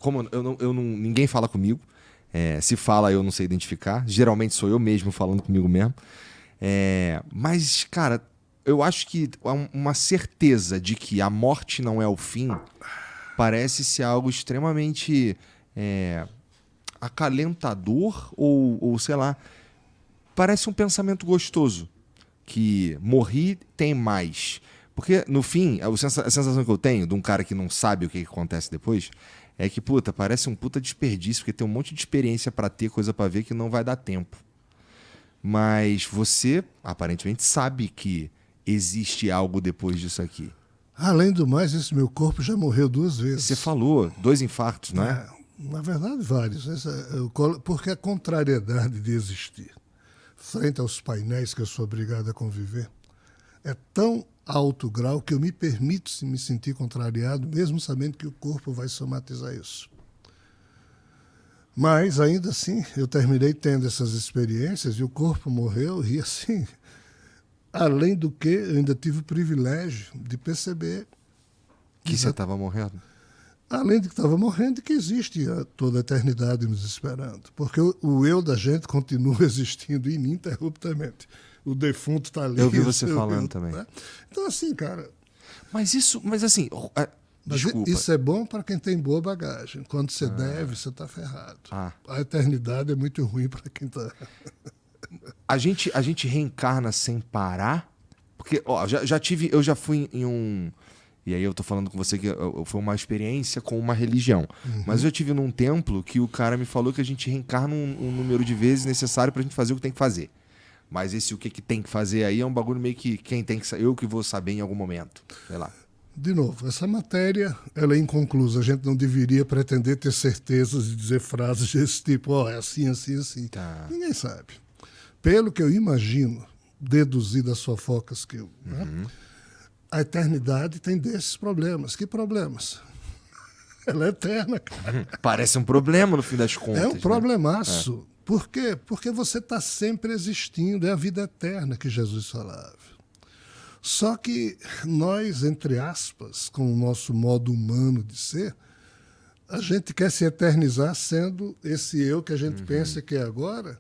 como ninguém fala comigo, se fala eu não sei identificar, geralmente sou eu mesmo falando comigo mesmo. Mas, cara, eu acho que uma certeza de que a morte não é o fim parece ser algo extremamente acalentador ou sei lá, parece um pensamento gostoso. Que morri tem mais. Porque, no fim, a sensação que eu tenho de um cara que não sabe o que acontece depois é que, puta, parece um puta desperdício, porque tem um monte de experiência pra ter, coisa pra ver que não vai dar tempo. Mas você, aparentemente, sabe que existe algo depois disso aqui. Além do mais, esse meu corpo já morreu 2 vezes. Você falou, 2 infartos, não é? Na verdade, vários. Porque a contrariedade de existir frente aos painéis que eu sou obrigado a conviver é tão alto grau que eu me permito me sentir contrariado, mesmo sabendo que o corpo vai somatizar isso. Mas, ainda assim, eu terminei tendo essas experiências e o corpo morreu e, assim, além do que, eu ainda tive o privilégio de perceber que você estava morrendo. Além de que estava morrendo, que existe toda a eternidade nos esperando. Porque o eu da gente continua existindo ininterruptamente. O defunto está ali. Eu vi você falando também. Né? Então, assim, cara... Mas assim... Desculpa. Isso é bom para quem tem boa bagagem. Quando você deve, você está ferrado. A eternidade é muito ruim para quem está... A gente reencarna sem parar? Porque, eu já fui em um... E aí eu tô falando com você que foi uma experiência com uma religião. Uhum. Mas eu tive num templo que o cara me falou que a gente reencarna um número de vezes necessário pra gente fazer o que tem que fazer. Mas o que tem que fazer aí é um bagulho meio que eu que vou saber em algum momento. Sei lá. De novo, essa matéria ela é inconclusa. A gente não deveria pretender ter certezas e dizer frases desse tipo, é assim, assim, assim. Tá. Ninguém sabe. Pelo que eu imagino, deduzir das fofocas que eu... Né? A eternidade tem desses problemas. Que problemas? Ela é eterna, cara. Parece um problema, no fim das contas. É um problemaço. Né? Por quê? Porque você está sempre existindo. É a vida eterna que Jesus falava. Só que nós, entre aspas, com o nosso modo humano de ser, a gente quer se eternizar sendo esse eu que a gente pensa que é agora,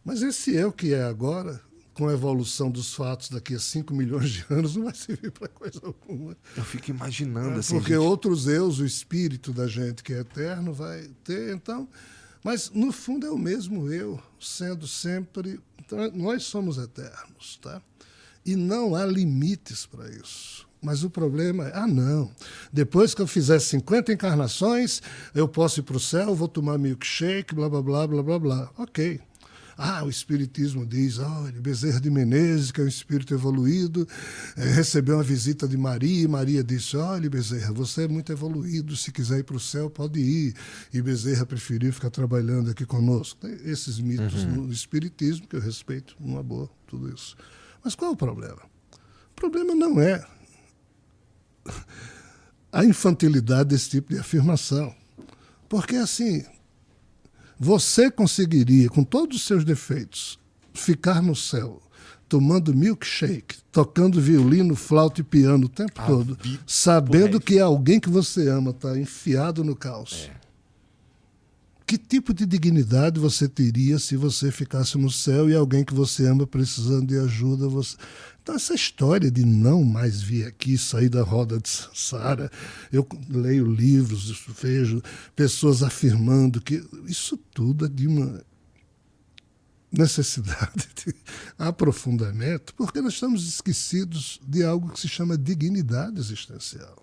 mas esse eu que é agora... com a evolução dos fatos daqui a 5 milhões de anos, não vai servir para coisa alguma. Eu fico imaginando assim. Porque outros eus, o espírito da gente que é eterno, vai ter, então... Mas, no fundo, é o mesmo eu, sendo sempre... Então, nós somos eternos, tá? E não há limites para isso. Mas o problema é, não, depois que eu fizer 50 encarnações, eu posso ir para o céu, vou tomar milkshake, blá, blá, blá, blá, blá, blá. Ok. O Espiritismo diz, olha, Bezerra de Menezes, que é um espírito evoluído, recebeu uma visita de Maria, e Maria disse, olha, Bezerra, você é muito evoluído, se quiser ir para o céu, pode ir. E Bezerra preferiu ficar trabalhando aqui conosco. Tem esses mitos no Espiritismo, que eu respeito, numa boa, tudo isso. Mas qual é o problema? O problema não é a infantilidade desse tipo de afirmação. Porque, assim... Você conseguiria, com todos os seus defeitos, ficar no céu, tomando milkshake, tocando violino, flauta e piano o tempo todo, sabendo que alguém que você ama está enfiado no caos? Que tipo de dignidade você teria se você ficasse no céu e alguém que você ama precisando de ajuda? Então, essa história de não mais vir aqui, sair da roda de Sansara, eu leio livros, vejo pessoas afirmando que isso tudo é de uma necessidade de aprofundamento, porque nós estamos esquecidos de algo que se chama dignidade existencial.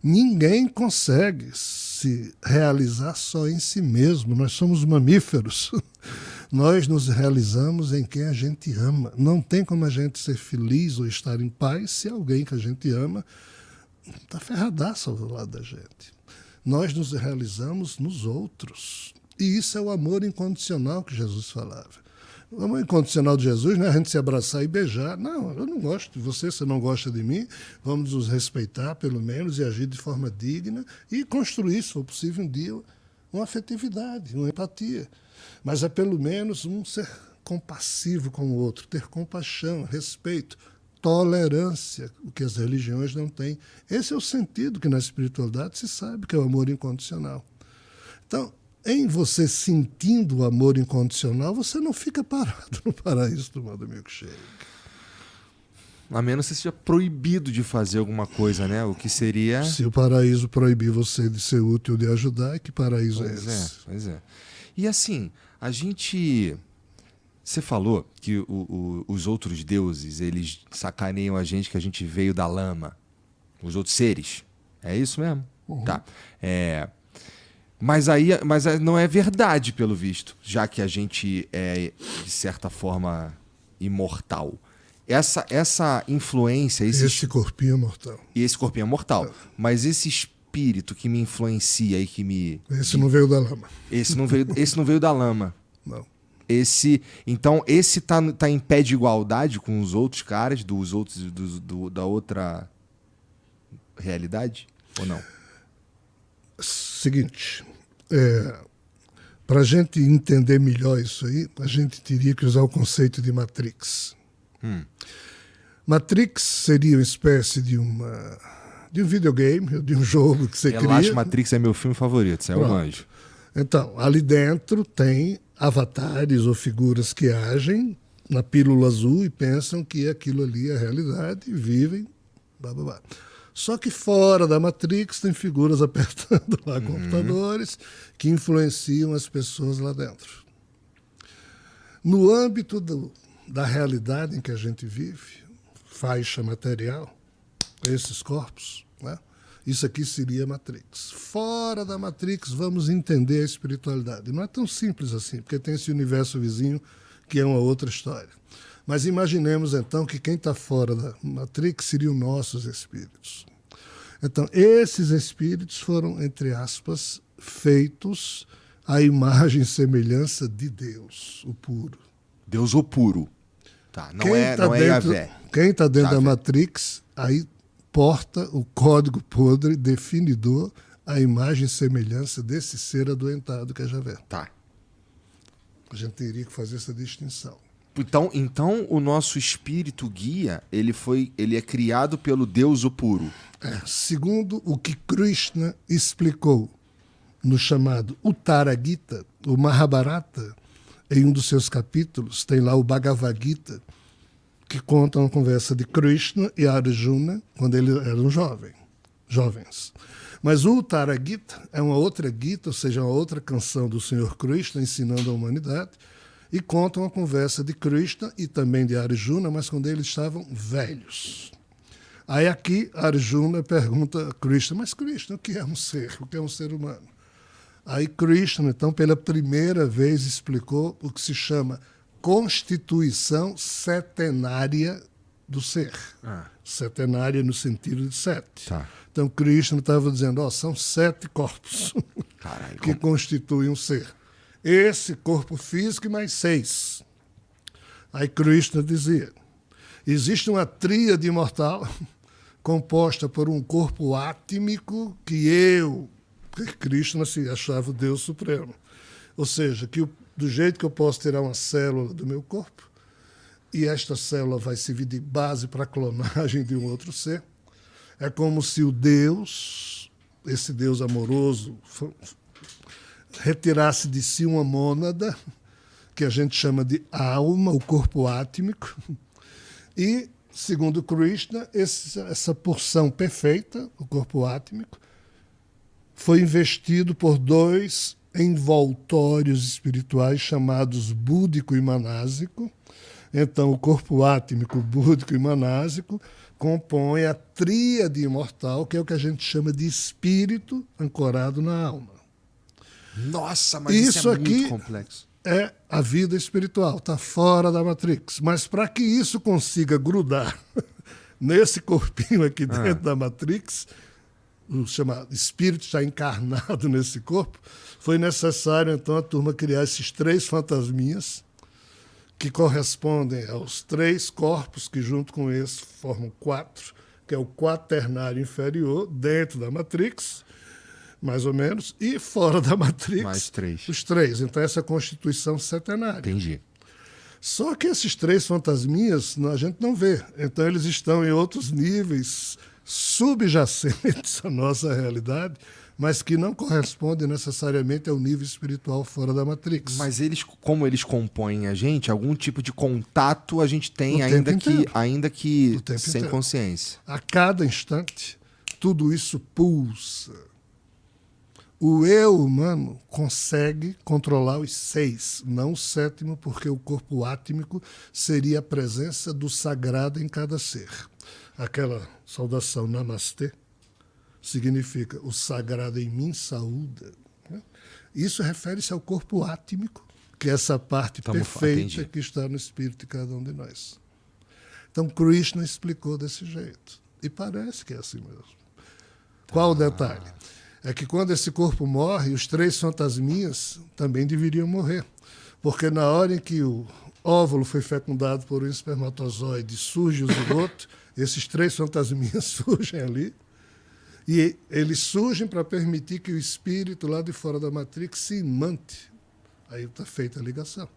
Ninguém consegue se realizar só em si mesmo. Nós somos mamíferos. Nós nos realizamos em quem a gente ama. Não tem como a gente ser feliz ou estar em paz se alguém que a gente ama está ferradaço ao lado da gente. Nós nos realizamos nos outros. E isso é o amor incondicional que Jesus falava. O amor incondicional de Jesus não é a gente se abraçar e beijar. Não, eu não gosto de você, você não gosta de mim. Vamos nos respeitar, pelo menos, e agir de forma digna e construir, se for possível, um dia, uma afetividade, uma empatia. Mas é, pelo menos, um ser compassivo com o outro, ter compaixão, respeito. tolerância, o que as religiões não têm. Esse é o sentido que na espiritualidade se sabe que é o amor incondicional. Então, em você sentindo o amor incondicional, você não fica parado no paraíso do modo milkshake. A menos que você seja proibido de fazer alguma coisa, né? O que seria... Se o paraíso proibir você de ser útil, de ajudar, que paraíso é esse? Pois é. E assim, a gente... Você falou que os outros deuses, eles sacaneiam a gente que a gente veio da lama. Os outros seres. É isso mesmo? Uhum. Tá. Mas não é verdade, pelo visto, já que a gente é, de certa forma, imortal. Essa influência... Esse corpinho é mortal. E esse corpinho é mortal. Mas esse espírito que me influencia e que me... Esse não veio da lama. Esse não veio da lama. Não. Então, esse tá em pé de igualdade com os outros caras, da outra realidade? Ou não? Seguinte, para a gente entender melhor isso aí, a gente teria que usar o conceito de Matrix. Matrix seria uma espécie de um videogame, de um jogo que você cria. Matrix é meu filme favorito, isso é o anjo. Então, ali dentro tem avatares ou figuras que agem na pílula azul e pensam que aquilo ali é a realidade e vivem, blá, blá, blá. Só que fora da Matrix tem figuras apertando lá computadores que influenciam as pessoas lá dentro. No âmbito da realidade em que a gente vive, faixa material, esses corpos, né? Isso aqui seria Matrix. Fora da Matrix, vamos entender a espiritualidade. Não é tão simples assim, porque tem esse universo vizinho que é uma outra história. Mas imaginemos, então, que quem está fora da Matrix seriam nossos espíritos. Então, esses espíritos foram, entre aspas, feitos à imagem e semelhança de Deus, o puro. Deus o puro. Tá, não é Yahvé. Quem está dentro da Matrix, aí porta o código podre definidor à imagem e semelhança desse ser adoentado que é Yahvé. Tá. A gente teria que fazer essa distinção. Então o nosso espírito guia, ele é criado pelo Deus o puro. Segundo o que Krishna explicou no chamado Uttara Gita, o Mahabharata, em um dos seus capítulos, tem lá o Bhagavad Gita, que conta uma conversa de Krishna e Arjuna quando eles eram jovens. Mas o Uttara Gita é uma outra Gita, ou seja, uma outra canção do Senhor Krishna ensinando a humanidade, e conta uma conversa de Krishna e também de Arjuna, mas quando eles estavam velhos. Aí aqui Arjuna pergunta a Krishna, mas Krishna, o que é um ser? O que é um ser humano? Aí Krishna, então, pela primeira vez explicou o que se chama constituição setenária do ser. Setenária no sentido de 7. Tá. Então Krishna estava dizendo, são 7 corpos Caralho, que constituem um ser. Esse corpo físico e mais 6. Aí Krishna dizia, existe uma tríade imortal composta por um corpo átmico porque Krishna se achava o Deus Supremo. Ou seja, que do jeito que eu posso tirar uma célula do meu corpo, e esta célula vai servir de base para a clonagem de um outro ser, é como se o Deus, esse Deus amoroso, retirasse de si uma mônada, que a gente chama de alma, o corpo átmico, e, segundo Krishna, essa porção perfeita, o corpo átmico, foi investido por 2 envoltórios espirituais chamados búdico e manásico. Então, o corpo átmico, búdico e manásico compõe a tríade imortal, que é o que a gente chama de espírito ancorado na alma. Nossa, mas isso é muito complexo. É a vida espiritual, está fora da Matrix. Mas para que isso consiga grudar nesse corpinho aqui dentro da Matrix, o chamado espírito está encarnado nesse corpo, foi necessário, então, a turma criar esses 3 fantasminhas que correspondem aos 3 corpos que, junto com esse, formam 4, que é o quaternário inferior, dentro da Matrix, mais ou menos, e fora da Matrix, mais 3. Os 3. Então, essa constituição setenária. Entendi. Só que esses 3 fantasminhas a gente não vê. Então eles estão em outros níveis subjacentes à nossa realidade, mas que não correspondem necessariamente ao nível espiritual fora da Matrix. Mas eles, como eles compõem a gente, algum tipo de contato a gente tem, O ainda tempo que, inteiro. ainda que O tempo sem inteiro. consciência. A cada instante, tudo isso pulsa. O eu humano consegue controlar os 6, não o 7º, porque o corpo átmico seria a presença do sagrado em cada ser. Aquela saudação Namastê significa o sagrado em mim saúda. Né? Isso refere-se ao corpo átmico, que é essa parte perfeita entendi. que está no espírito de cada um de nós. Então, Krishna explicou desse jeito. E parece que é assim mesmo. Qual o detalhe? É que quando esse corpo morre, os 3 fantasminhas também deveriam morrer. Porque na hora em que o óvulo foi fecundado por um espermatozoide e surge o zigoto, esses 3 fantasminhas surgem ali. E eles surgem para permitir que o espírito lá de fora da Matrix se imante. Aí está feita a ligação.